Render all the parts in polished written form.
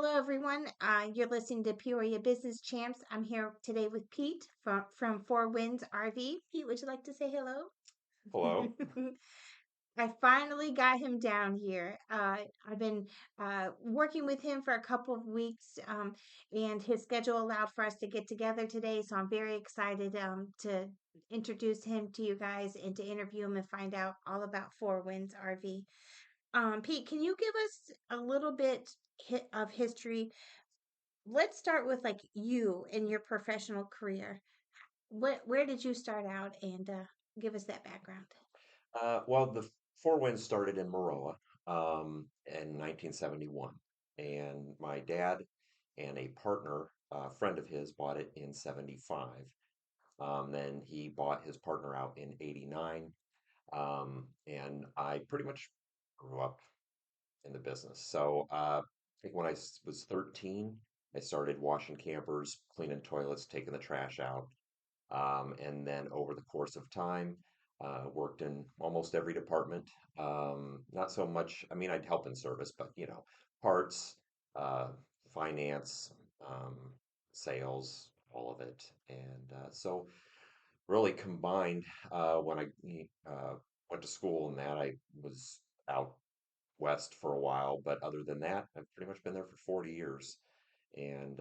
Hello, everyone. You're listening to Peoria Business Champs. I'm here today with Pete from Fourwinds RV. Pete, would you like to say hello? Hello. I finally got him down here. I've been working with him for a couple of weeks, and his schedule allowed for us to get together today. So I'm very excited to introduce him to you guys and to interview him and find out all about Four Winds RV. Pete, can you give us a little bit of history? Let's start with like you and your professional career. Where did you start out and give us that background? Well, the Four Winds started in Maroa in 1971, and my dad and a partner, a friend of his, bought it in 75. Then he bought his partner out in 89, and I pretty much grew up in the business. So I think when was 13, I started washing campers, cleaning toilets, taking the trash out. And then over the course of time, worked in almost every department. Not so much, I mean, I'd help in service, but parts, uh, finance, sales, all of it. And so really combined when I went to school and that I was out west for a while, but other than that, I've pretty much been there for 40 years. And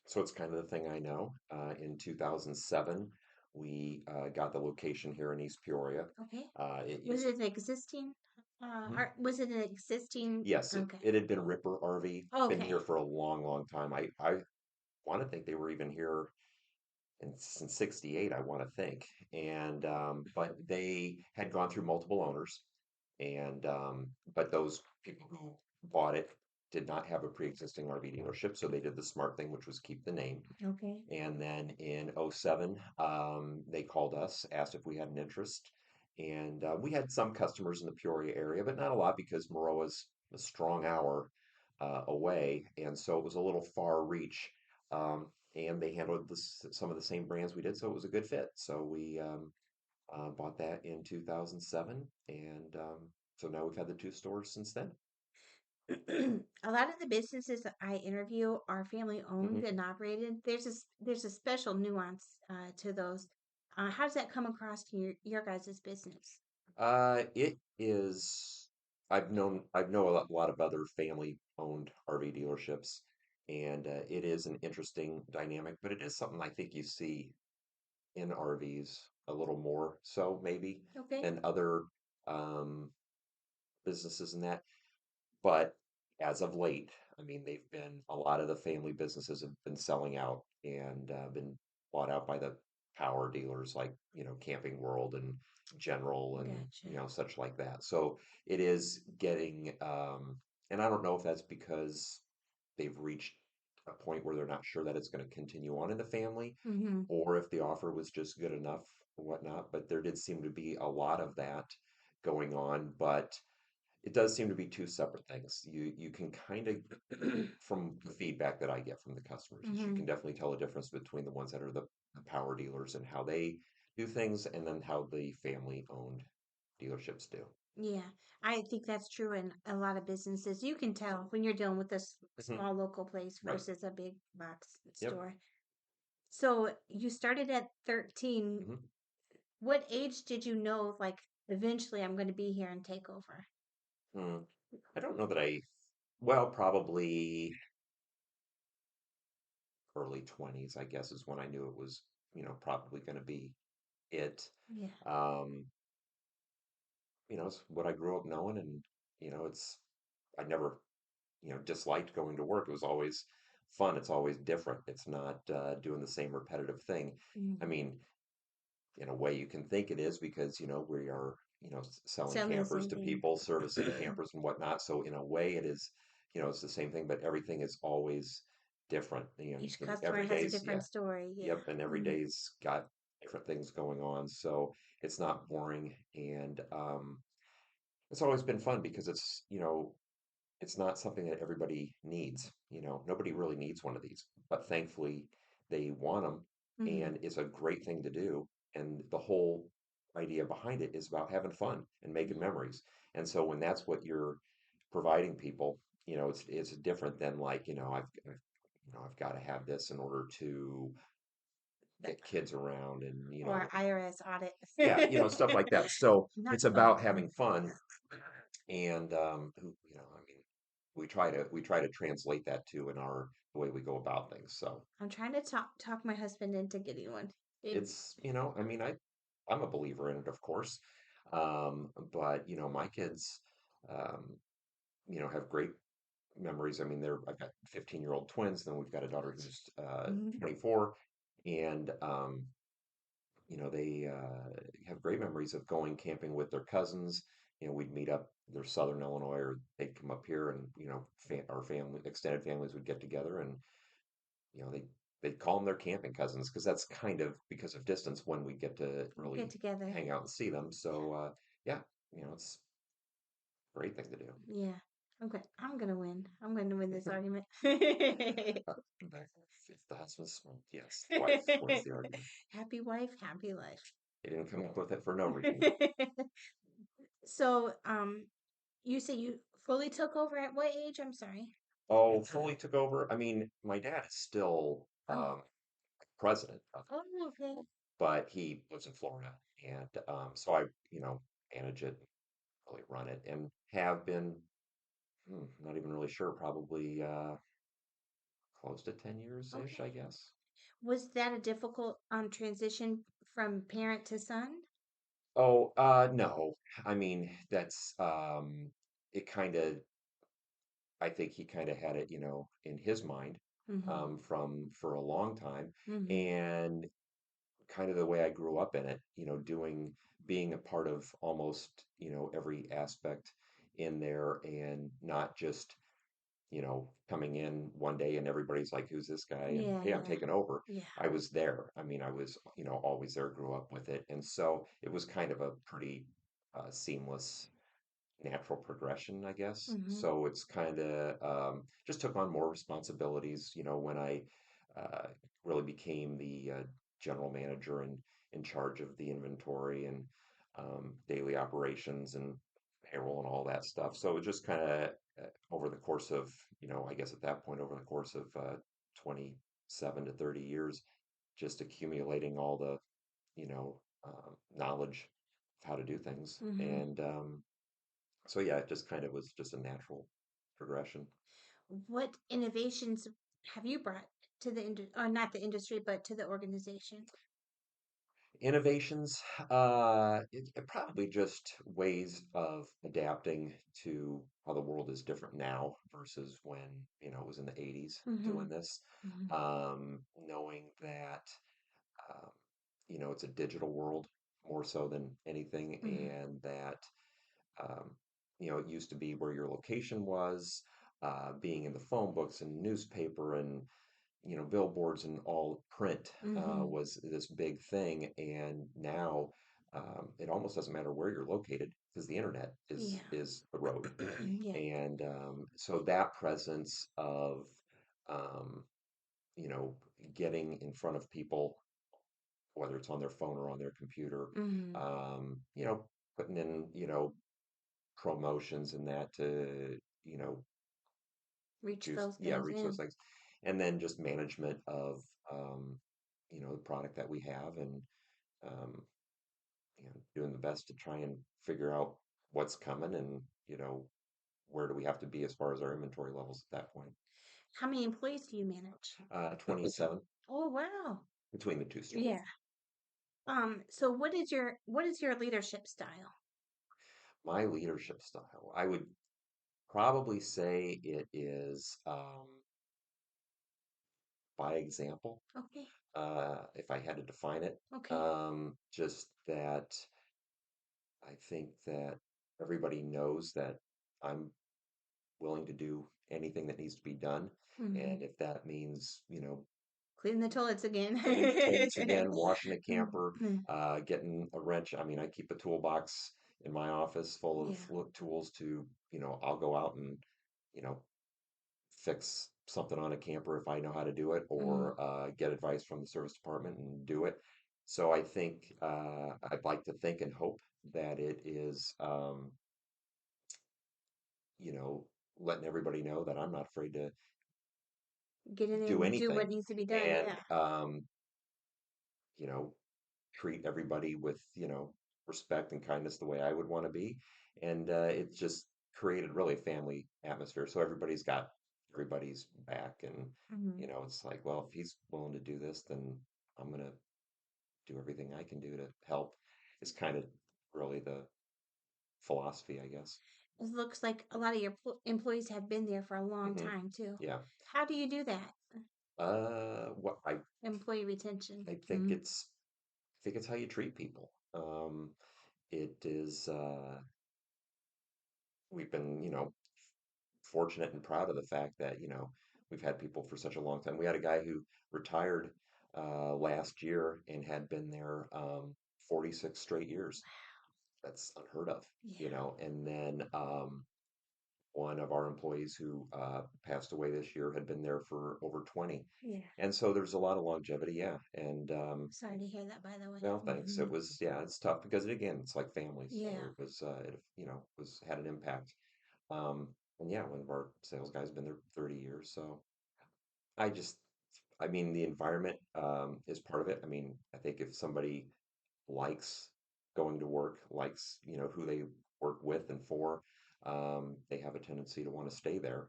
so it's kind of the thing I know. In 2007, we got the location here in East Peoria. Okay. It Was used, it an existing Mhm. was it an existing Yes, okay. it had been Ripper RV, been here Okay. for a long, long time. I want to think they were even here since 68, I want to think. And but they had gone through multiple owners, and but those people who bought it did not have a pre-existing RV dealership, so they did the smart thing, which was keep the name. Okay. And then in '07, they called us, asked if we had an interest. And we had some customers in the Peoria area, but not a lot because Maroa's a strong hour away. And so it was a little far reach. And they handled some of the same brands we did. So it was a good fit. So we bought that in 2007. And so now we've had the two stores since then. A lot of the businesses that I interview are family owned hmm and operated. There's a special nuance to those. How does that come across to your guys' business? It is. I know a lot of other family-owned RV dealerships, and it is an interesting dynamic. But it is something I think you see in RVs a little more so maybe Okay. than other um, businesses in that. But as of late, I mean, they've been a lot of the family businesses have been selling out and been bought out by the power dealers like, Camping World and General and, Gotcha. such like that. So it is getting, and I don't know if that's because they've reached a point where they're not sure that it's going to continue on in the family Mm-hmm. or if the offer was just good enough or whatnot. But there did seem to be a lot of that going on. But it does seem to be two separate things. You can kind of, from the feedback that I get from the customers, is you can Mm-hmm. definitely tell the difference between the ones that are the power dealers and how they do things, and then how the family-owned dealerships do. Yeah, I think that's true in a lot of businesses. You can tell when you're dealing with a Mhm. small local place Right. versus a big box Yep. store. So you started at 13. hmm What age did you know, like, eventually I'm going to be here and take over? Hmm. I don't know that well, probably early 20s, I guess, is when I knew it was, probably going to be it. Yeah. Um, it's what I grew up knowing, and, I never disliked going to work. It was always fun. It's always different. It's not doing the same repetitive thing. I Hmm. mean, in a way, you can think it is because, we are, selling Selling the campers same to thing. people, servicing campers and whatnot. So in a way, it is, it's the same thing, but everything is always different. Each customer Every has a day's, different yeah, story. Yeah. yep, and every Hmm. day's got different things going on. So it's not boring. And it's always been fun because it's not something that everybody needs. Nobody really needs one of these, but thankfully they want them, Hmm. and it's a great thing to do. And the whole idea behind it is about having fun and making memories. And so when that's what you're providing people, it's different than like, I've got to have this in order to get kids around and, Or IRS audit. yeah, stuff like that. So Not it's fun. about having fun and I mean, we try to translate that too in our the way we go about things. So I'm trying to talk my husband into getting one. It, I mean, I'm a believer in it, of course. But my kids, um, have great memories. I mean, I've got 15-year-old twins, then we've got a daughter who's Mhm. 24, and they have great memories of going camping with their cousins. We'd meet up, they're Southern Illinois, or they'd come up here, and our family, extended families would get together, and they call them their camping cousins because that's kind of because of distance when we get to Get really together. hang out and see them. So yeah, it's a great thing to do. Yeah. Okay. I'm gonna win. I'm gonna win this argument. Back if the husband's smart, yes, the wife wins the argument. Happy wife, happy life. They didn't come up with it for no reason. So, you say you fully took over at what age? I'm sorry. Oh, fully took over. I mean, my dad is still Oh, president of oh, okay. but he lives in Florida, and so I, manage it, really run it, and have been. Not even really sure. Probably close to 10 years ish, I Okay. guess. Was that a difficult transition from parent to son? Oh, no. I mean, that's it kind of. I think he kind of had it, in his mind, Mm-hmm. from for a long time, Mm-hmm. and kind of the way I grew up in it, being a part of almost, every aspect in there and not just, coming in one day and everybody's like, who's this guy? And Yeah, hey, I'm yeah, taking over. yeah. I was there. I mean, I was, always there, grew up with it. And so it was kind of a pretty seamless natural progression, I guess. Mm-hmm. So it's kind of just took on more responsibilities, when I uh, really became the general manager and in charge of the inventory and daily operations and payroll and all that stuff. So it just kind of over the course of, I guess at that point, over the course of 27 to 30 years, just accumulating all the, knowledge of how to do things. Mm-hmm. And so yeah, it just kind of was just a natural progression. What innovations have you brought to the not the industry, but to the organization? Innovations, it probably just ways of adapting to how the world is different now versus when, it was in the 80s Mm-hmm. doing this. Mm-hmm. Knowing that, um, it's a digital world more so than anything, Mm-hmm. and that, um, it used to be where your location was, being in the phone books and newspaper and billboards and all print Mm-hmm. was this big thing, and now it almost doesn't matter where you're located because the internet is Yeah. is the road, Yeah. and so that presence of um, you know getting in front of people, whether it's on their phone or on their computer, Mm-hmm. um, you know, putting in promotions and that to Reach juice, those yeah, things reach those in. things, and then just management of um, the product that we have, and um, doing the best to try and figure out what's coming, and where do we have to be as far as our inventory levels at that point. How many employees do you manage? 27 Oh, wow. between the two stores. Yeah. So what is your leadership style? My leadership style, I would probably say it is by example. Okay. If I had to define it, Okay. just that I think that everybody knows that I'm willing to do anything that needs to be done. Mm-hmm. And if that means, Clean the toilets again. cleaning the toilets again, washing a camper, Mhm. getting a wrench. I mean, I keep a toolbox in my office full of Yeah. tools to, I'll go out and, you know, fix something on a camper if I know how to do it, Mm. or get advice from the service department and do it. So I think I'd like to think and hope that it is, you know, letting everybody know that I'm not afraid to Get in there do and do what anything, needs to be done. and Yeah. you know, treat everybody with, respect and kindness the way I would want to be. And it just created really a family atmosphere. So everybody's got everybody's back. And, Mhm. it's like, well, if he's willing to do this, then I'm going to do everything I can do to help. It's kind of really the philosophy, I guess. It looks like a lot of your employees have been there for a long Hmm. time too. Yeah. How do you do that? What Employee retention. I think Mhm. it's how you treat people. It is, we've been, fortunate and proud of the fact that, we've had people for such a long time. We had a guy who retired last year and had been there 46 straight years. That's unheard of, Yeah. And then one of our employees who passed away this year had been there for over 20. Yeah. And so there's a lot of longevity, yeah. And Sorry to hear that, by the way. well, thanks. It Hmm. was, yeah, it's tough because again, it's like family. Yeah. So it was, was had an impact. And yeah, one of our sales guys been there 30 years. So I just, I mean, the environment is part of it. I mean, I think if somebody likes going to work, likes, who they work with and for, they have a tendency to want to stay there.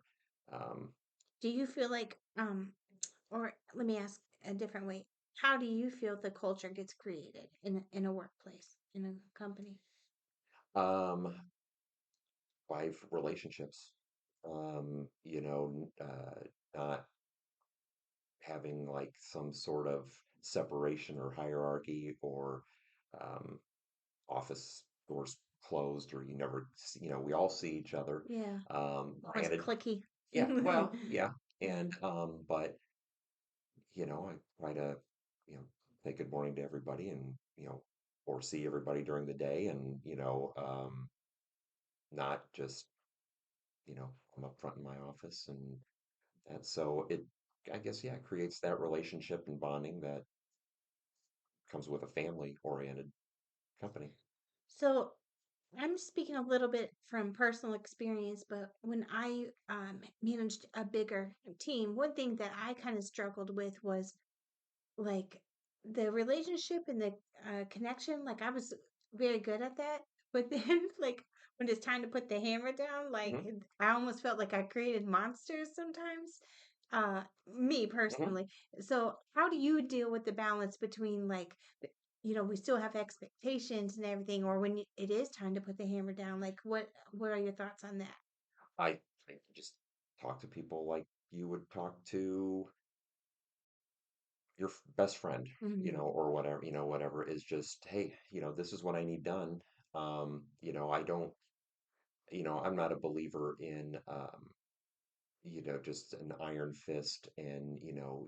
Um, Do you feel like, or let me ask a different way. How do you feel the culture gets created in a workplace, in a company? um, Life relationships, not having like some sort of separation or hierarchy or um, office doors closed or you never see, we all see each other. Yeah. Almost Granted, clicky. yeah, well, yeah, Yeah. and but I try to say good morning to everybody and or see everybody during the day and not just I'm up front in my office and so it I guess yeah, it creates that relationship and bonding that comes with a family oriented company. So I'm speaking a little bit from personal experience, but when I managed a bigger team, one thing that I kind of struggled with was like the relationship and the connection. Like I was very good at that, but then like when it's time to put the hammer down, like Hmm. I almost felt like I created monsters sometimes. Me Hmm. personally. So how do you deal with the balance between like we still have expectations and everything, or when it is time to put the hammer down? Like what are your thoughts on that? I just talk to people like you would talk to your best friend, Hmm. or whatever, whatever is just, hey, this is what I need done. I don't, I'm not a believer in, just an iron fist and,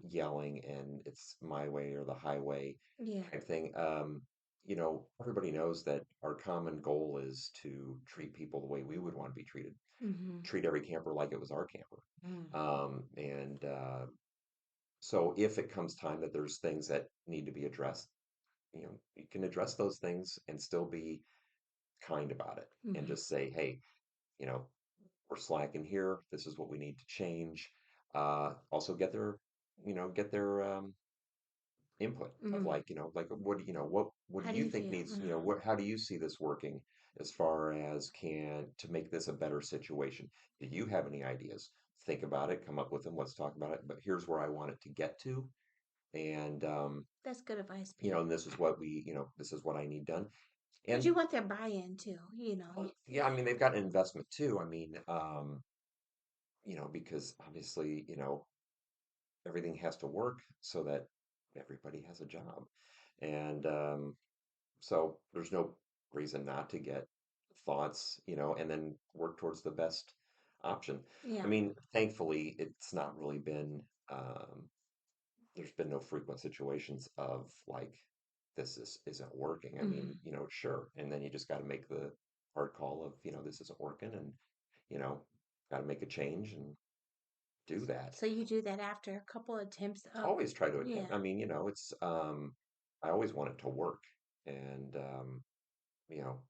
yelling and it's my way or the highway Yeah. type thing. Everybody knows that our common goal is to treat people the way we would want to be treated, Hmm. treat every camper like it was our camper. And so if it comes time that there's things that need to be addressed, you can address those things and still be kind about it and Hmm. just say, hey, you know, we're slacking here. This is what we need to change. Also get their input of Hmm. like, like what do How do you you think feel? needs, how do you see this working as far as can to make this a better situation? Do you have any ideas? Think about it, come up with them, let's talk about it. But here's where I want it to get to. And That's good advice, Pete. and this is what this is what I need done. Because you And want their buy-in too. yeah, I mean they've got an investment too. I mean, because obviously, everything has to work so that everybody has a job. And so there's no reason not to get thoughts, and then work towards the best option. I Yeah. mean, thankfully, it's not really been, there's been no frequent situations of like, isn't working. I mean, Hmm. sure. And then you just got to make the hard call of, this isn't working and, you know, got to make a change and do that. So you do that after a couple attempts of, Always try to attempt. yeah. I mean, it's I always want it to work. And you know,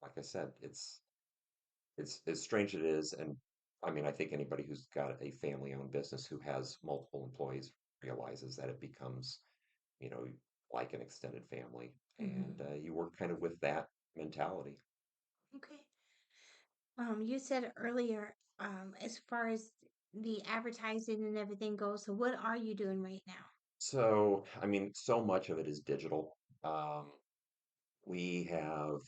like I said, it's as strange as it is, and I mean, I think anybody who's got a family-owned business who has multiple employees realizes that it becomes, you know, like an extended family, and Hmm. you work kind of with that mentality. Okay. You said earlier, as far as the advertising and everything goes, so what are you doing right now? So, I mean, so much of it is digital. We have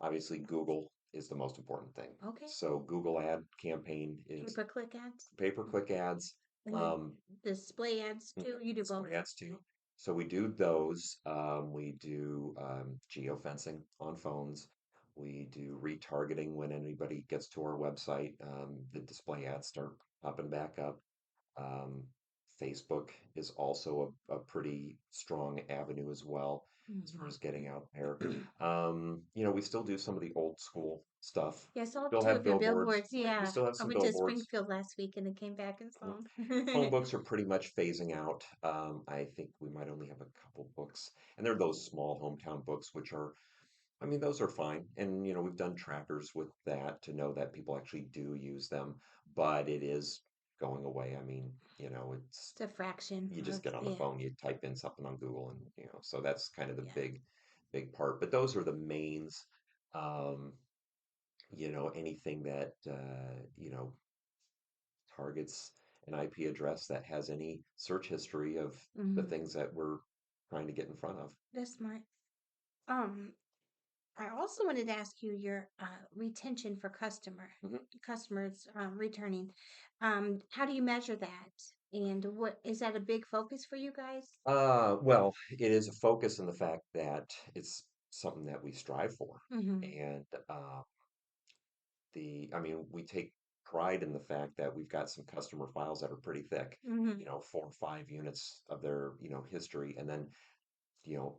obviously Google is the most important thing. Okay. So Google ad campaign Pay is per click ads? pay-per-click ads. And then Um, display ads too? You do both? Display ads too. So we do those. We do geofencing on phones. We do retargeting when anybody gets to our website. The display ads start popping back up. Um, Facebook is also a pretty strong avenue as well as far Hmm. as getting out there. We still do some of the old school stuff. Yeah, I saw Still two have of your billboards. billboards. We Yeah. still have I some went to billboards. Springfield last week and then came back and saw Phone them. books are pretty much phasing out. I think we might only have a couple books, and they're those small hometown books, which are, I mean, those are fine. And, we've done trackers with that to know that people actually do use them, but it is going away. I mean, It's a fraction you just of, get on the yeah, phone, you type in something on Google, and, so that's kind of the yeah. big part. But those are the mains. Um, Anything that, targets an IP address that has any search history of the Hmm. things that we're trying to get in front of. That's smart. Um, I also wanted to ask you your retention for Mhm. customers returning. How do you measure that? And what is that a big focus for you guys? Well, it is a focus in the fact that it's something that we strive for. Hmm. And I mean, we take pride in the fact that we've got some customer files that are pretty thick, Hmm. 4 or 5 units of their, history. And then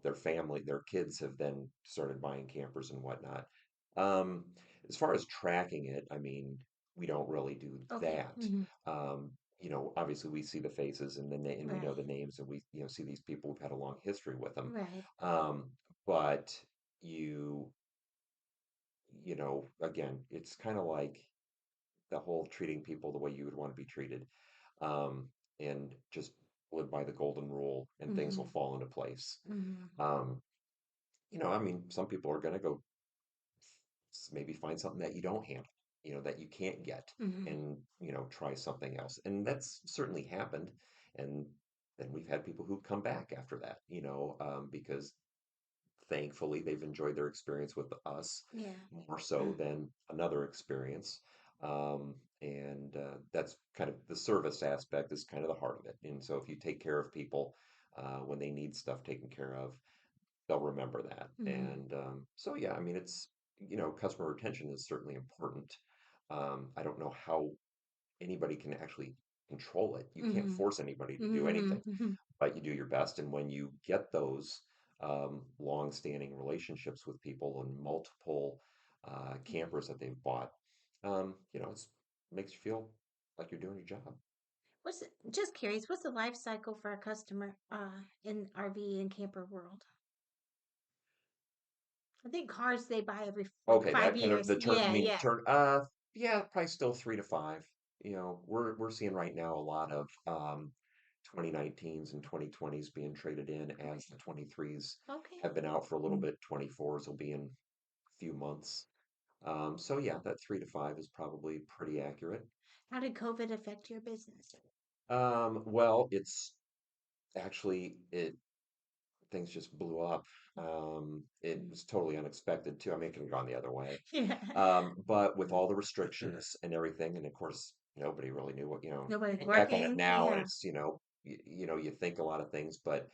their family, their kids have then started buying campers and whatnot. Um, as far as tracking it, I mean, we don't really do Okay. that. Hmm. Obviously we see the faces and we know the Right. names and we, see these people who've had a long history with them. Right. Um, but again, it's kind of like the whole treating people the way you would want to be treated. And just live by the golden rule and things will Hmm. fall into place. Hmm. Um, I mean, some people are going to go maybe find something that you don't handle, that you can't get, Hmm. and, try something else. And that's certainly happened. And then we've had people who come back after that, because thankfully they've enjoyed their experience with us Yeah. more so than another experience. And that's kind of the service aspect is kind of the heart of it. And so if you take care of people when they need stuff taken care of, they'll remember that. Hmm. And so, yeah, I mean, customer retention is certainly important. I don't know how anybody can actually control it. You can't Hmm. force anybody to do Hmm. anything, but you do your best. And when you get those long-standing relationships with people and multiple campers that they've bought, it makes you feel like you're doing your job. Just curious, what's the life cycle for a customer in RV and camper world? I think cars they buy every like Okay, five that kind of years. the turn. I Yeah, mean, yeah. turn. Yeah, probably still 3 to 5. We're seeing right now a lot of 2019s and 2020s being traded in Okay. as the 23s Okay. have been out for a little Mm. bit. 24s will be in a few months. So yeah, that 3 to 5 is probably pretty accurate. How did COVID affect your business? Well, it's actually it things just blew up. It Mm. was totally unexpected too. I mean, it could have gone the other way. Yeah. But with all the restrictions and everything, and of course, nobody really knew what, Nobody's look back on it working. now and Yeah. it's, you think a lot of things, but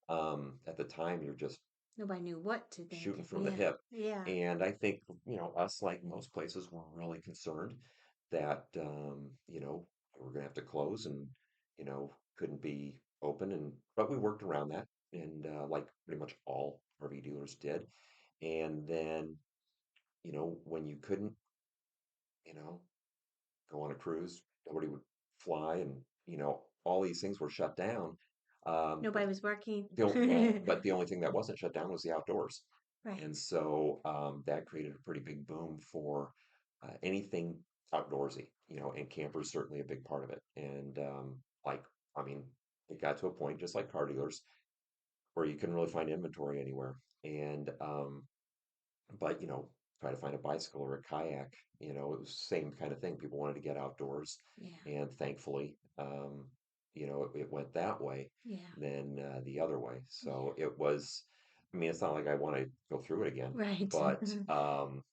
at the time you're just Nobody knew what to think. shooting from the Yeah. hip. Yeah. And I think, us, like most places, were really concerned that, we're going to have to close and, couldn't be open. But we worked around that. And like pretty much all RV dealers did. And then, when you couldn't, you know, go on a cruise, nobody would fly and, all these things were shut down. Um, Nobody was working. but the only thing that wasn't shut down was the outdoors. Right. And so that created a pretty big boom for anything. outdoorsy, and camper's certainly a big part of it. And like, I mean, it got to a point just like car dealers where you couldn't really find inventory anywhere. And but try to find a bicycle or a kayak, it was the same kind of thing. People wanted to get outdoors, Yeah. and thankfully, it went that way Yeah. than the other way. Yeah. So it was, I mean, it's not like I want to go through it again, Right. but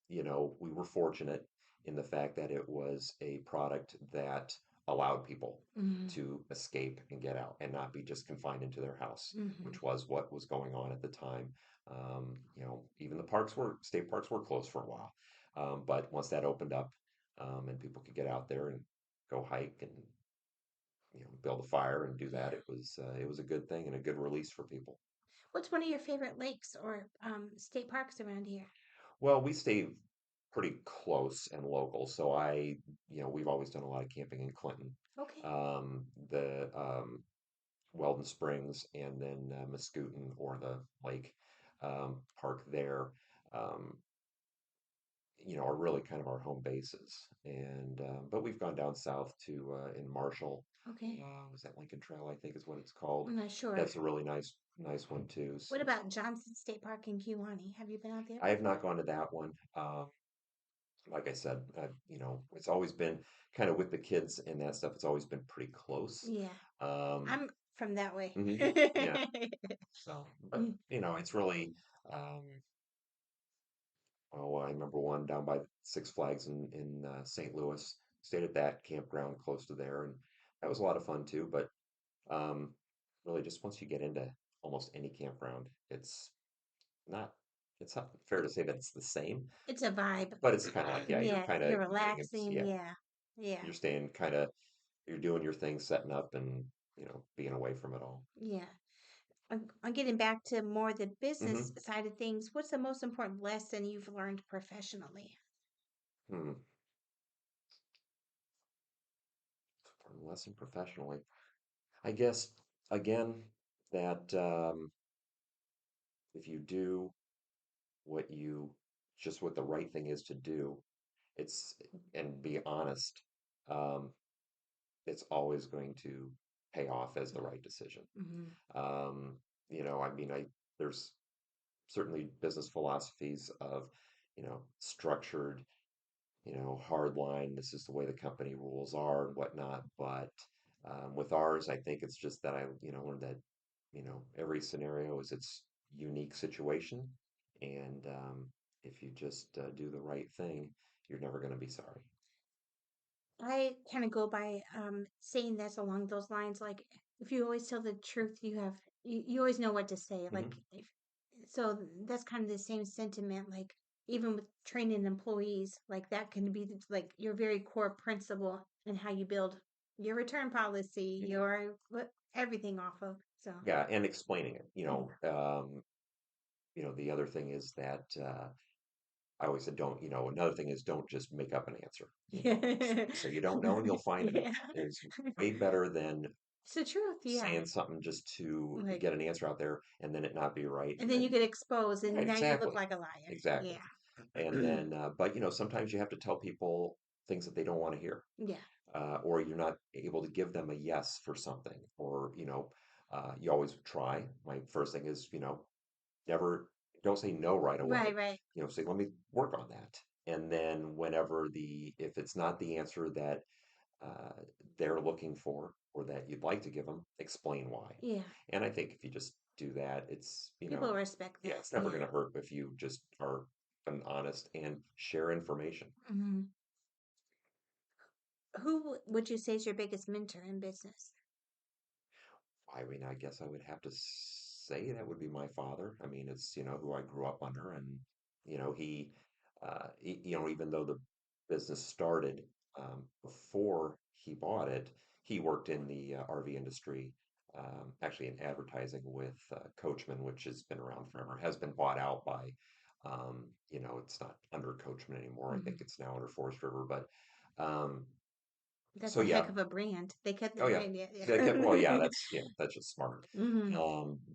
we were fortunate in the fact that it was a product that allowed people Hmm. to escape and get out and not be just confined into their house, Hmm. which was what was going on at the time. Even the state parks were closed for a while. But once that opened up, and people could get out there and go hike and, build a fire and do that, Yeah. it was a good thing and a good release for people. What's one of your favorite lakes or state parks around here? Well, we stay pretty close and local, so we've always done a lot of camping in Clinton. Okay. The Weldon Springs and then Muscooten or the lake park there. Um, are really kind of our home bases. And but we've gone down south to in Marshall. Okay. Was that Lincoln Trail? I think is what it's called. I'm not sure. That's a really nice one too. What So about Johnson State Park in Kewanee? Have you been out there I have not before? gone to that one. Like I said, it's always been kind of with the kids and that stuff. It's always been pretty close. Yeah. Um, I'm from that way. yeah. So, but Mm. it's really. Oh, I remember one down by Six Flags in St. Louis. Stayed at that campground close to there, and that was a lot of fun too. But um, really, just once you get into almost any campground, not. It's not fair to say that it's the same, It's a vibe. but it's kind of like, yeah, you're Yeah, kind you're of getting it. relaxing. Yeah, Yeah. Yeah. you're staying kind of, you're doing your thing, setting up, and being away from it all. Yeah. I'm getting back to more the business Hmm. side of things. What's the most important lesson you've learned professionally? Hmm. Lesson professionally, I guess. Again, that if you do what you just what the right thing is to do, it's and be honest, um, it's always going to pay off as the right decision. Hmm. um, I mean, there's certainly business philosophies of structured, hard line, this is the way the company rules are and whatnot. But with ours, I think it's just that I learned that every scenario is its unique situation. And if you just do the right thing, you're never going to be sorry. I kind of go by saying that's along those lines. Like, if you always tell the truth, you always know what to say. Like, Hmm. so that's kind of the same sentiment. Like, even with training employees, like that can be like your very core principle and how you build your return policy, Yeah. your everything off of. So, Yeah, and explaining it. yeah. The other thing is that I always said, don't, another thing is don't just make up an answer. Yeah. Say you don't know and you'll find it Yeah. is way better than It's the truth, yeah. saying something just to Like, get an answer out there and then it not be right. and And then you then, get exposed, and right, now you look exactly. like a liar. Exactly. Yeah. And then, but sometimes you have to tell people things that they don't want to hear, Yeah. or you're not able to give them a yes for something, or, you always try. My first thing is, never, don't say no right Right, away. right. Say, let me work on that. And then if it's not the answer that uh, they're looking for or that you'd like to give them, explain why. Yeah. And I think if you just do that, People respect yeah, that. it's never going Yeah. to hurt if you just are honest and share information. Hmm. Who would you say is your biggest mentor in business? I mean, I guess I would have to say that would be my father. I mean, it's, who I grew up under. And, even though the business started before he bought it, he worked in the RV industry, actually in advertising with Coachman, which has been around forever, has been bought out by, it's not under Coachman anymore. I think Hmm. it's now under Forest River. But um, That's so, a heck yeah. of a brand. They kept the Oh yeah. brand, yeah. They kept, well, yeah, Yeah. that's just smart. Hmm.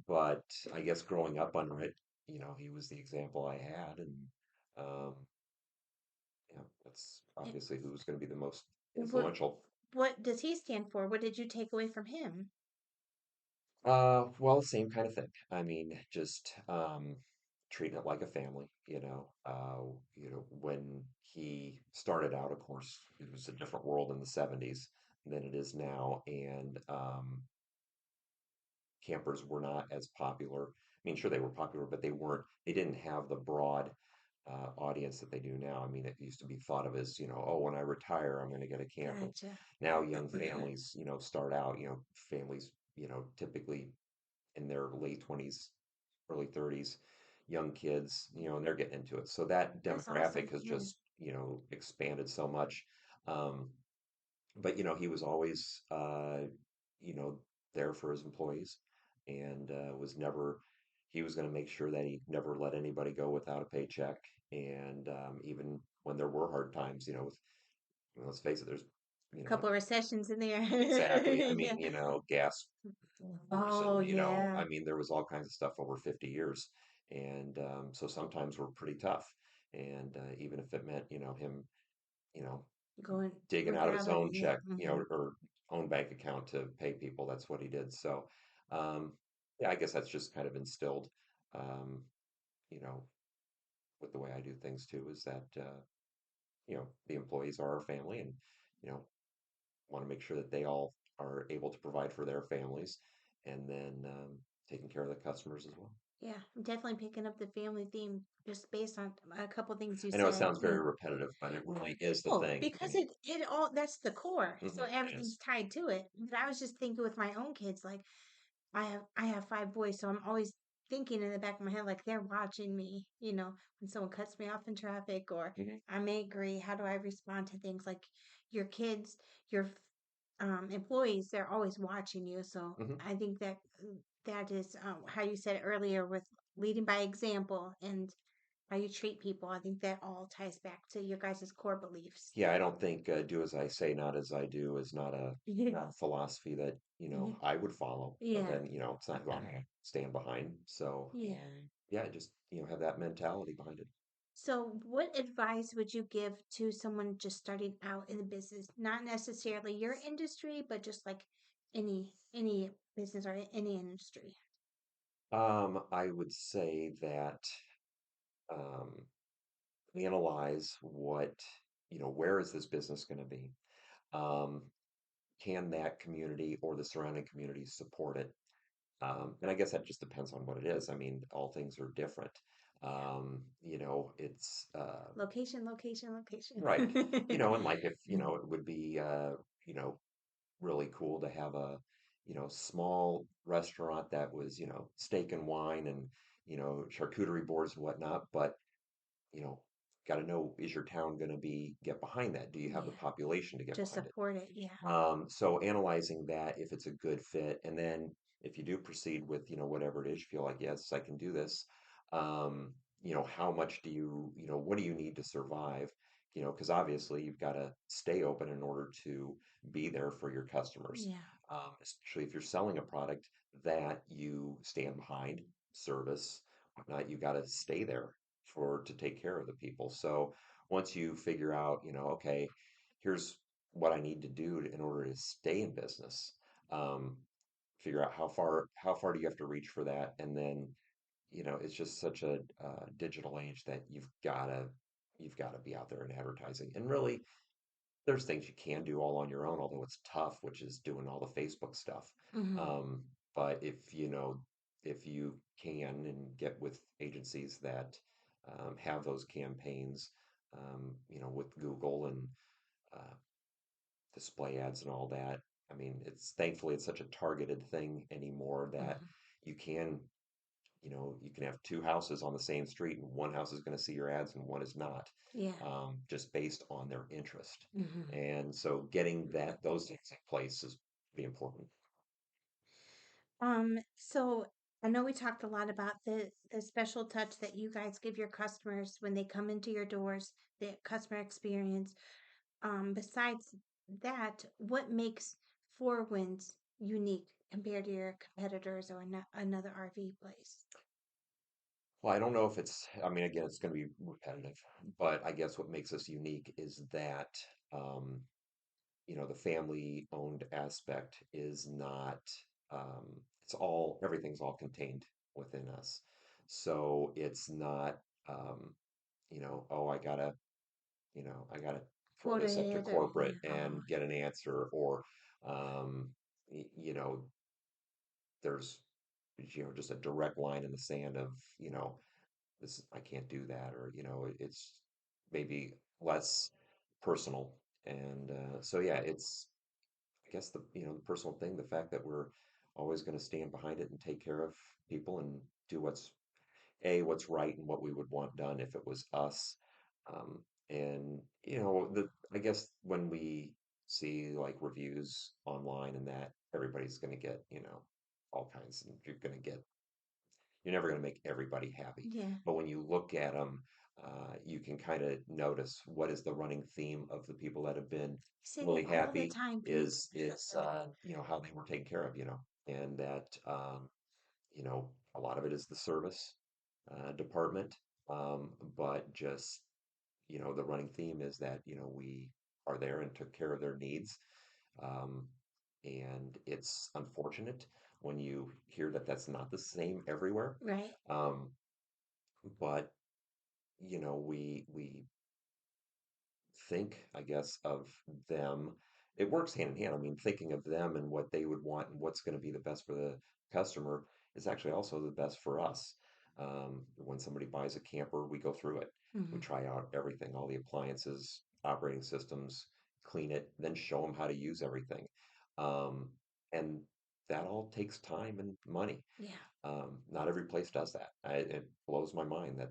But I guess growing up under it, he was the example I had. And um, Yeah, that's Eh, obviously who's going to be the most What influential. what does he stand for? What did you take away from him? Well, same kind of thing. I mean, just treating it like a family, when he started out, of course, it was a different world in the 70s than it is now, and campers were not as popular. I mean, sure they were popular, but they didn't have the broad audience that they do now. I mean, it used to be thought of as, oh, when I retire, I'm going to get a camper. Gotcha. Now, young families, start out, families, typically in their late 20s, early 30s, young kids, and they're getting into it. So that That's demographic awesome. has Yeah. just, expanded so much. Um, but he was always you know there for his employees, and was never he was going to make sure that he never let anybody go without a paycheck. And even when there were hard times, let's face it, there's you know Couple recessions in there. exactly. I Yeah. mean, gas wars, Oh and yeah. I mean, there was all kinds of stuff over 50 years. And so sometimes we're pretty tough. And even if it meant him you know Going digging working out of his out of own yeah. check, or own bank account to pay people. That's what he did. So, um, yeah, I guess that's just kind of instilled, um, you know, with the way I do things too, is that, the employees are our family, and, you know, want to make sure that they all are able to provide for their families, and then, taking care of the customers as well. Yeah. I'm definitely picking up the family theme just based on a couple things you I know it said. sounds Yeah. very repetitive, but it really is the Oh, thing. because it all that's the core. So Mhm, it everything's is. tied to it. But I was just thinking with my own kids, like I have five boys, so I'm always thinking in the back of my head like they're watching me, when someone cuts me off in traffic or Mhm, I'm angry, how do I respond to things like your kids, your employees, they're always watching you. So mhm. I think that is how you said it earlier with leading by example and how you treat people. I think that all ties back to your guys' core beliefs. Yeah, I don't think do as I say, not as I do is not a Yeah. philosophy that, Mhm. I would follow, but Yeah. then, it's not who I'm gonna stand behind. So, Yeah. yeah, just, have that mentality behind it. So, what advice would you give to someone just starting out in the business? Not necessarily your industry, but just like any business or any industry. I would say that um, analyze where is this business going to be? Um, can that community or the surrounding community support it? And I guess that just depends on what it is. I mean, all things are different. Yeah. It's Location, location, location. right. And like if, Mhm. it would be, really cool to have a, small restaurant that was, steak and wine and, charcuterie boards and whatnot. But, you know, got to know, is your town going to get behind that? Do you have the Yeah. population to get Just behind it? support it. Yeah. So analyzing that, if it's a good fit, and then if you do proceed with, whatever it is, you feel like, yes, I can do this. How much what do you need to survive? Because obviously you've got to stay open in order to be there for your customers. Yeah. Especially if you're selling a product that you stand behind, service, whatnot, you got to stay there to take care of the people. So once you figure out, okay, here's what I need to do in order to stay in business. Um, Figure out how far do you have to reach for that, and then it's just such a digital age that you've got to be out there in advertising. And really, there's things you can do all on your own, although it's tough, which is doing all the Facebook stuff. Hmm. But if you can and get with agencies that have those campaigns, with Google and uh, display ads and all that. I mean, it's such a targeted thing anymore that Hmm. you can, you can have two houses on the same street, and one house is going to see your ads and one is not, Yeah. just based on their interest. Hmm. And so getting those things in place is be important. So I know we talked a lot about the special touch that you guys give your customers when they come into your doors, the customer experience. Besides that, what makes Four Winds unique compared to your competitors or another RV place? Well, I don't know if it's, I mean, again, it's going to be repetitive, but I guess what makes us unique is that, um, the family owned aspect is not, everything's all contained within us. So it's not, um, oh, I gotta throw Quote this up to it or corporate yeah. Oh, and get an answer, or, um, y- you know, there's, just a direct line in the sand of, this I can't do that, or it's maybe less personal. And so yeah, it's I guess the personal thing, the fact that we're always going to stand behind it and take care of people and do what's right and what we would want done if it was us. And the I guess when we see like reviews online and that, everybody's going to get all kinds, and you're never going to make everybody happy. yeah. But when you look at them, you can kind of notice what is the running theme of the people that have been City really all the happy time, people. is how they were taken care of, and that a lot of it is the service department, but just the running theme is that we are there and took care of their needs. Um, and it's unfortunate when you hear that that's not the same everywhere. Right. Um, but we think, I guess, of them. It works hand in hand. I mean, thinking of them and what they would want and what's going to be the best for the customer is actually also the best for us. When somebody buys a camper, we go through it. We Hmm. try out everything, all the appliances, operating systems, clean it, then show them how to use everything. Um, and that all takes time and money. Yeah. Not every place does that. It blows my mind that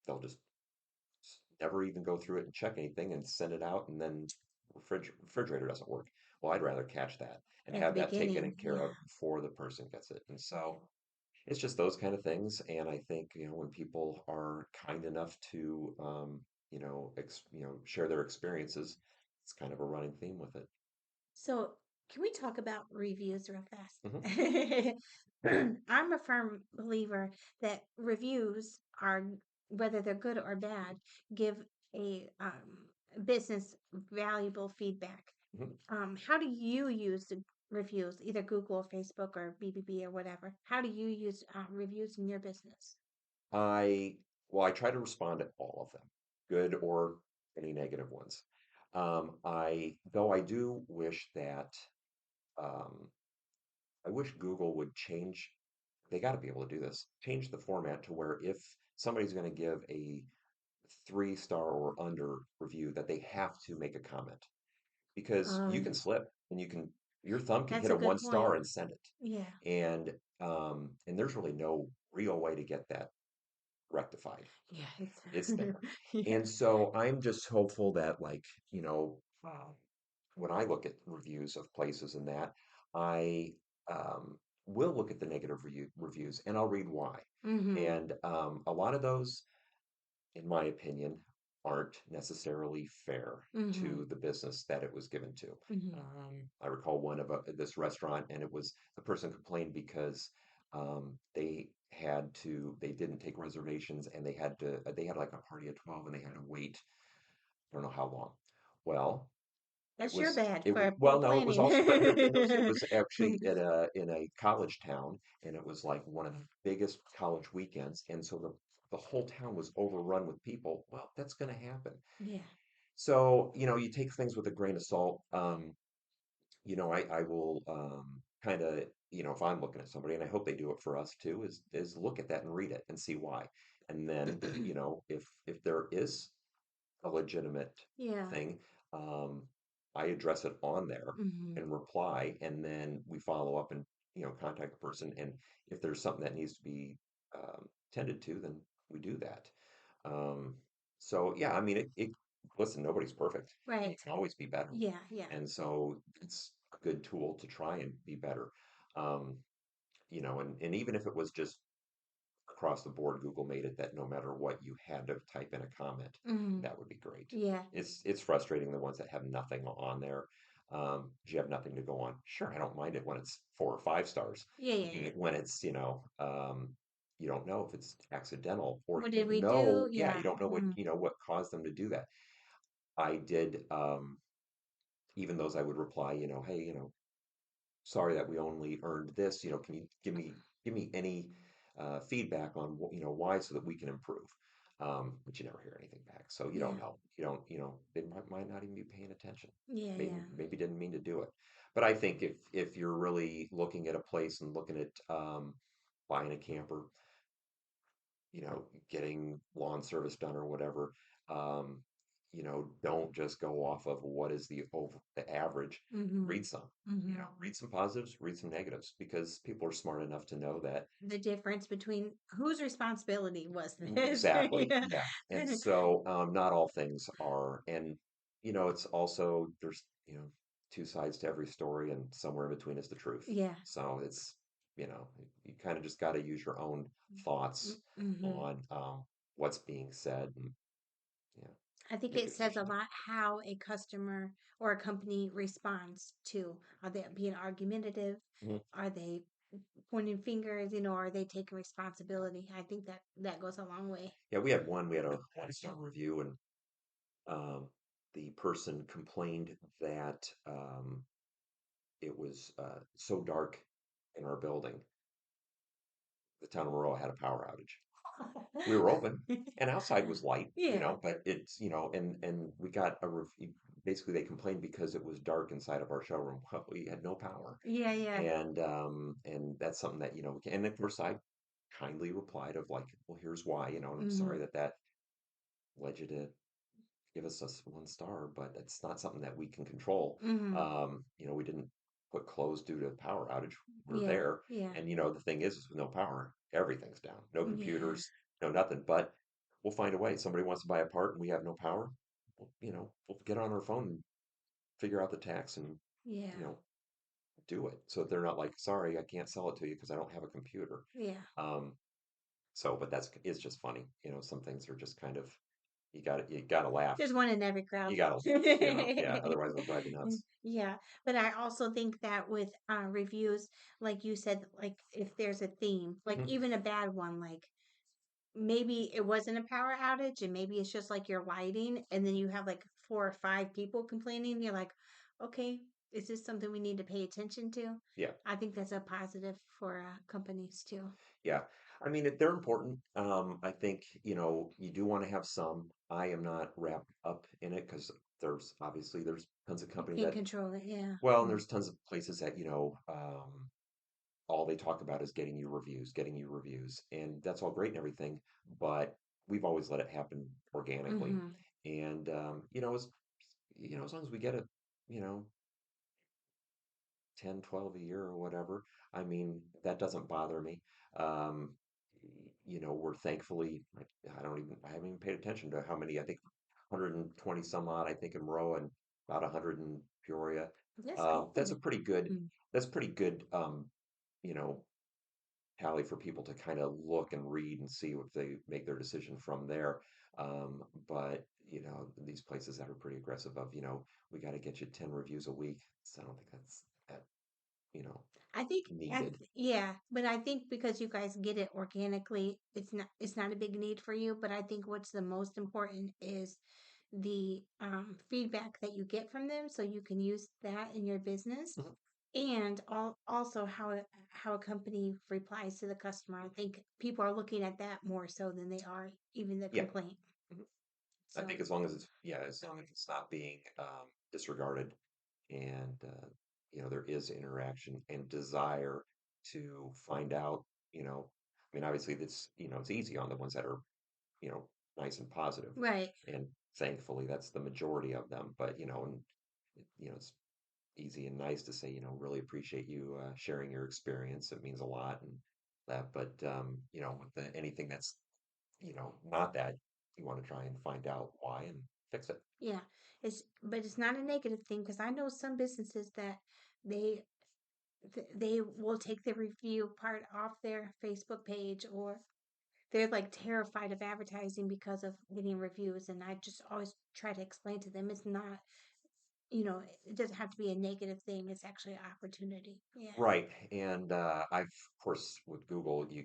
they'll just never even go through it and check anything and send it out, and then refrigerator doesn't work. Well, I'd rather catch that and At the have that taken beginning. care Yeah. of before the person gets it. And Yeah. so it's just those kind of things. And I think, when people are kind enough to, share their experiences, it's kind of a running theme with it. So, can we talk about reviews real fast? Hmm. I'm a firm believer that reviews are, whether they're good or bad, give a business valuable feedback. Hmm. How do you use the reviews, either Google, Facebook, or BBB or whatever? How do you use reviews in your business? I, well, I try to respond to all of them, good or any negative ones. Though I do wish that, um, I wish Google would change, they got to be able to do this, change the format to where if somebody's going to give a 3-star or under review, that they have to make a comment, because you can Um, slip and your thumb can that's hit a a good 1-star point. and send it. Yeah. And there's really no real way to get that rectified. Yeah, it's It's there. yeah. And so I'm just hopeful that, like, when I look at reviews of places and that, I will look at the negative reviews and I'll read why. Mm-hmm. And a lot of those, in my opinion, aren't necessarily fair Mm-hmm. to the business that it was given to. Mm-hmm. I recall one of this restaurant, and it was the person complained because they didn't take reservations, and they had like a party at 12 and they had to wait, I don't know how long. Well, That's your bad it was, for well, no, it was complaining. also, but the thing was, it was actually in a college town, and it was like one of the biggest college weekends, and so the whole town was overrun with people. Well, that's going to happen. Yeah. So, you take things with a grain of salt. I will kind of, if I'm looking at somebody, and I hope they do it for us too, is look at that and read it and see why. And then, if there is a legitimate Yeah. thing, um, I address it on there Mm-hmm. and reply, and then we follow up and contact the person. And if there's something that needs to be tended to, then we do that. Um, so yeah, I mean, listen, nobody's perfect. Right. It can always be better, Yeah. Yeah. and so it's a good tool to try and be better. Um, and even if it was just across the board, Google made it that no matter what, you had to type in a comment. Mm-hmm. That would be great. Yeah. It's frustrating, the ones that have nothing on there. Do you have nothing to go on? Sure, I don't mind it when it's 4 or 5 stars. Yeah. Yeah. When it's, you don't know if it's accidental or What you did don't we do? know, yeah, you Yeah. don't know what, Mm, what caused them to do that. I did, even those I would reply, hey, sorry that we only earned this, can you give me any feedback on why so that we can improve. But you never hear anything back. So you don't yeah. know. You don't, they might not even be paying attention. Yeah. Maybe Yeah. maybe didn't mean to do it. But I think if you're really looking at a place and looking at buying a camper, getting lawn service done or whatever, um, don't just go off of what is the average. Mm-hmm. Read some, Mm-hmm. read some positives, read some negatives, because people are smart enough to know that. The difference between whose responsibility was this? Exactly, Yeah. yeah. And so, not all things are, and it's also there's two sides to every story, and somewhere in between is the truth. Yeah. So it's you kind of just got to use your own thoughts Mm-hmm. on what's being said, and yeah, I think make it a says a decision. lot how a customer or a company responds to, are they being argumentative? Mhm. Are they pointing fingers? Are they taking responsibility? I think that goes a long way. Yeah, we had a 1-star review, and um, the person complained that it was so dark in our building. The town of Maroa had a power outage. We were open and outside was light, Yeah. but it's, and we got basically they complained because it was dark inside of our showroom. Well, we had no power. Yeah, yeah. And that's something that, and of course I kindly replied of like, well, here's why, and I'm sorry Mhm. that led you to give us a 1 star, but it's not something that we can control. Mhm. We didn't put closed due to power outage. We're Yeah. there. Yeah. And the thing is with no power, everything's down. No Yeah. computers, no nothing. But we'll find a way. Somebody wants to buy a part and we have no power. We'll get on our phone and figure out the tax and, you Yeah. know, do it. So they're not like, sorry, I can't sell it to you because I don't have a computer. Yeah. Um, but it's just funny. Some things are just kind of you gotta laugh. There's one in every crowd. You gotta laugh, yeah, otherwise they'll drive you nuts. Yeah, but I also think that with reviews, like you said, like if there's a theme, like Mhm. even a bad one, like maybe it wasn't a power outage and maybe it's just like your lighting, and then you have like 4 or 5 people complaining. You're like, okay, is this something we need to pay attention to? Yeah, I think that's a positive for companies too. yeah. I mean, they're important. I think, you do want to have some. I am not wrapped up in it because there's tons of You company can't that, control it. Yeah. well, and Mm. there's tons of places that, all they talk about is getting you reviews, and that's all great and everything, but we've always let it happen organically. Mm-hmm. And, as long as we get it, you know, 10, 12 a year or whatever. I mean, that doesn't bother me. Um, we're thankfully, I haven't even paid attention to how many, I think 120 some odd, I think in Maroa and about 100 in Peoria. That's good. That's a pretty good, Mm. that's pretty good, you know, tally for people to kind of look and read and see what they make their decision from there. But, these places that are pretty aggressive of, we got to get you 10 reviews a week. So I don't think that's that, you know, needed. Yeah, but I think because you guys get it organically, it's not a big need for you. But I think what's the most important is the feedback that you get from them, so you can use that in your business, Mhm. and also how a company replies to the customer. I think people are looking at that more so than they are even the Yeah. complaint. Mhm. I think So as long as it's not being disregarded, and there is interaction and desire to find out, I mean, obviously it's easy on the ones that are, nice and positive, right, and thankfully that's the majority of them. But and it's easy and nice to say, really appreciate you sharing your experience. It means a lot, and that. But with anything that's not that, you want to try and find out why and fix it. yeah, but it's not a negative thing because I know some businesses that they they will take the review part off their Facebook page, or they're like terrified of advertising because of getting reviews. And I just always try to explain to them it's not, it doesn't have to be a negative thing. It's actually an opportunity. Yeah. Right. And I've, of course, with Google, you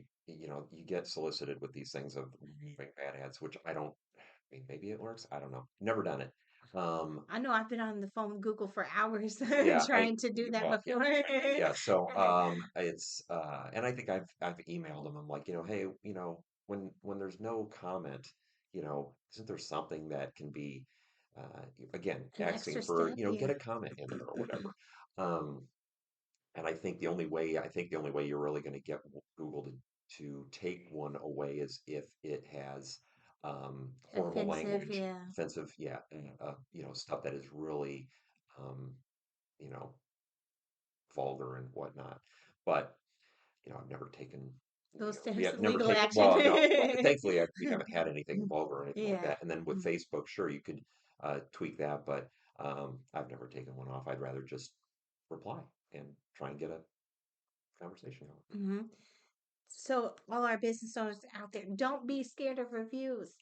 get solicited with these things of removing bad ads, which I don't, I mean, maybe it works. I don't know. Never done it. Um, I know I've been on the phone with Google for hours yeah, trying to do that well, before. yeah. So it's and I think I've emailed them. I'm like, hey, when there's no comment, isn't there something that can be, again, An asking extra for, step. get Yeah. a comment in there or whatever. Um, And I think the only way you're really going to get Google to take one away is if it has horrible Offensive. language, Yeah. offensive, yeah, stuff that is really, um, you know, vulgar and whatnot. But I've never taken, Those we things, have never legal taken. action. Well, no, thankfully we haven't had anything vulgar or anything like Yeah. that. And then with Mm. Facebook, sure, you could tweak that, but I've never taken one off. I'd rather just reply and try and get a conversation going. Hmm. So, all our business owners out there, don't be scared of reviews.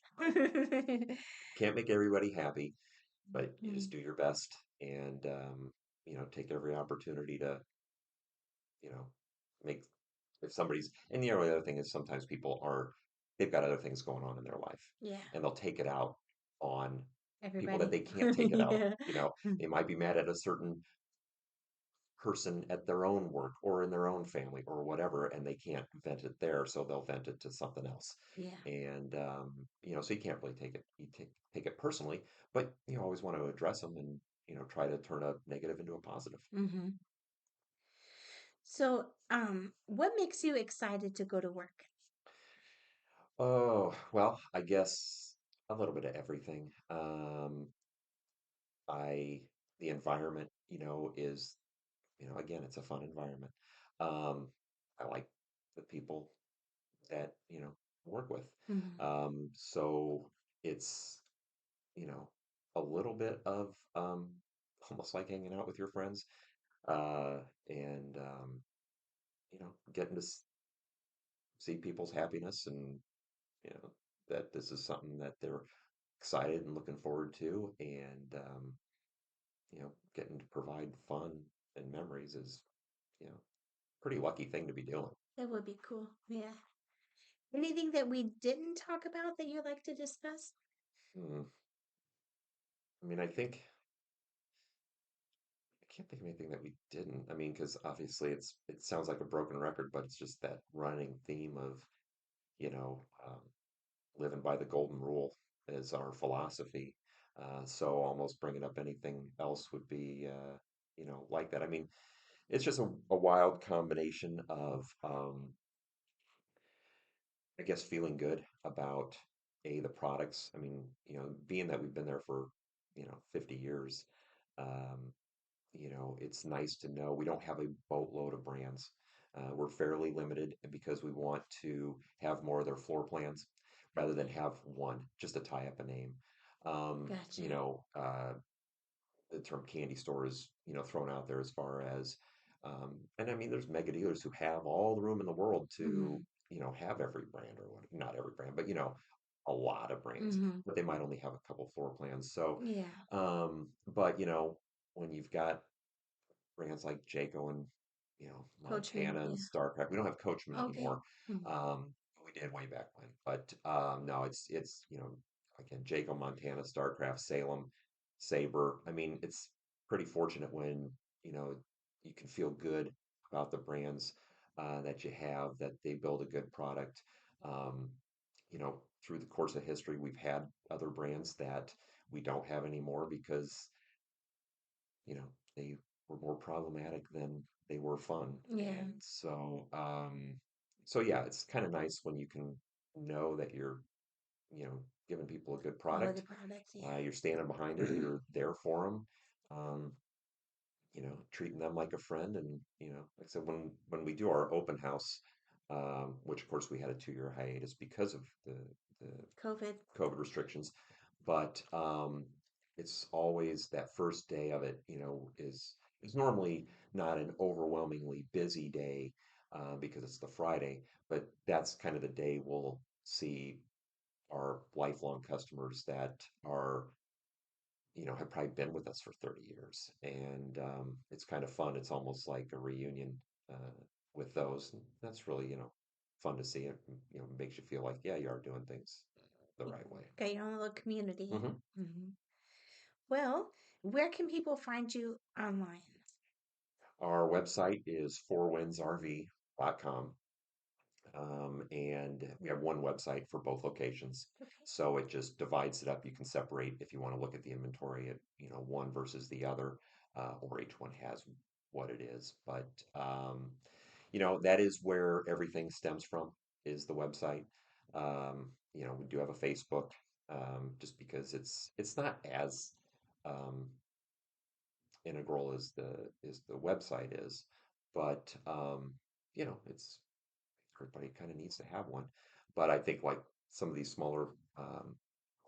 Can't make everybody happy, but you just Mhm. do your best and take every opportunity to, you know, make if somebody's and the only other thing is sometimes people are they've got other things going on in their life Yeah. and they'll take it out on people that Everybody. they can't take it out on. Yeah. They might be mad at a certain person at their own work or in their own family or whatever, and they can't vent it there, so they'll vent it to something else. Yeah. And so you can't really take it personally, but you always want to address them and try to turn a negative into a positive. Hmm. So, what makes you excited to go to work? Oh, well, I guess a little bit of everything. I The environment, is again, it's a fun environment. Um, I like the people that work with. Hmm. So it's you know a little bit of almost like hanging out with your friends and getting to see people's happiness and that this is something that they're excited and looking forward to and getting to provide fun and memories is pretty lucky thing to be doing. That would be cool. Yeah. Anything that we didn't talk about that you'd like to discuss? Hmm. I mean, I can't think of anything that we didn't. I mean, because obviously it sounds like a broken record, but it's just that running theme of, you know, um, living by the golden rule is our philosophy. So almost bringing up anything else would be, like that. I mean, it's just a wild combination of, I guess, feeling good about the products. I mean, being that we've been there for, 50 years. Um, it's nice to know we don't have a boatload of brands. We're fairly limited because we want to have more of their floor plans rather than Okay. have one, just to tie up a name. Gotcha. The term candy store is, thrown out there as far as, and I mean, there's mega dealers who have all the room in the world to, Hmm. have every brand or what, not every brand, but, a lot of brands, Hmm. but they might only have a couple floor plans. So, Yeah. but, when you've got brands like Jayco and Coachman. Montana and Yeah. StarCraft. We don't have Coachman Okay. anymore. Hmm. We did way back when, but no, it's again Jayco, Montana, StarCraft, Salem, Saber. I mean, it's pretty fortunate when you can feel good about the brands that you have, that they build a good product. Um, through the course of history, we've had other brands that we don't have anymore because they were more problematic than they were fun. Yeah. And so yeah, it's kind of nice when you can know that you're, giving people a good Quality product. products. Yeah. You're standing behind it. You're there for them. Um, treating them like a friend. And, like I said, when we do our open house, which of course we had a 2-year hiatus because of the COVID. COVID restrictions, but it's always that first day of it, is normally not an overwhelmingly busy day because it's the Friday, but that's kind of the day we'll see our lifelong customers that are have probably been with us for 30 years. And it's kind of fun. It's almost like a reunion with those. And that's really, fun to see. It, makes you feel like, yeah, you are doing things the right way. Got your own little community. hmm Hmm. Well, where can people find you online? Our website is fourwindsrv.com. And we have one website for both locations. Okay. So it just divides it up. You can separate if you want to look at the inventory at, one versus the other, or each one has what it is. But, that is where everything stems from, is the website. We do have a Facebook, just because it's not as um, integral as the website is, but it's everybody kind of needs to have one. But I think like some of these smaller,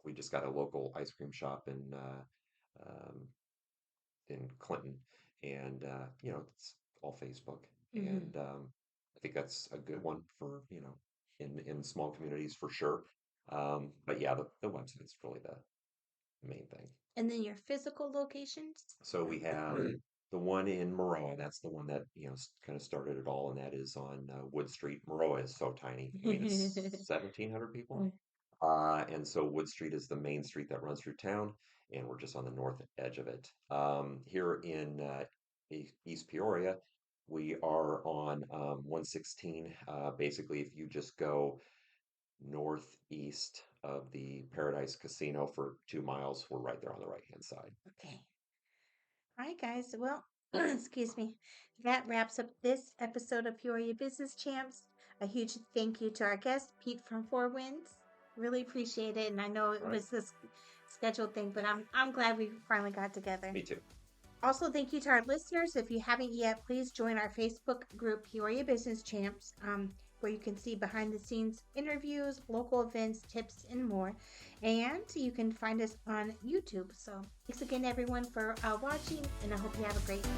we just got a local ice cream shop um, in Clinton, and it's all Facebook, Hmm. and I think that's a good one for in small communities for sure. But yeah, the website's really the main thing. And then your physical locations? So we have the one in Maroa. That's the one that kind of started it all, and that is on Wood Street. Maroa is so tiny. I mean, it's 1,700 people, and so Wood Street is the main street that runs through town, and we're just on the north edge of it. Here in East Peoria, we are on 116. Basically, if you just go northeast of the Paradise Casino for 2 miles, we're right there on the right hand side. Okay. All right, guys. Well, excuse me. That wraps up this episode of Peoria Business Champs. A huge thank you to our guest, Pete from Four Winds. Really appreciate it. And I know it All right, was this scheduled thing, but I'm glad we finally got together. me too. Also, thank you to our listeners. If you haven't yet, please join our Facebook group, Peoria Business Champs, where you can see behind the scenes interviews, local events, tips, and more. And you can find us on YouTube. So, thanks again, everyone, for watching, and I hope you have a great day.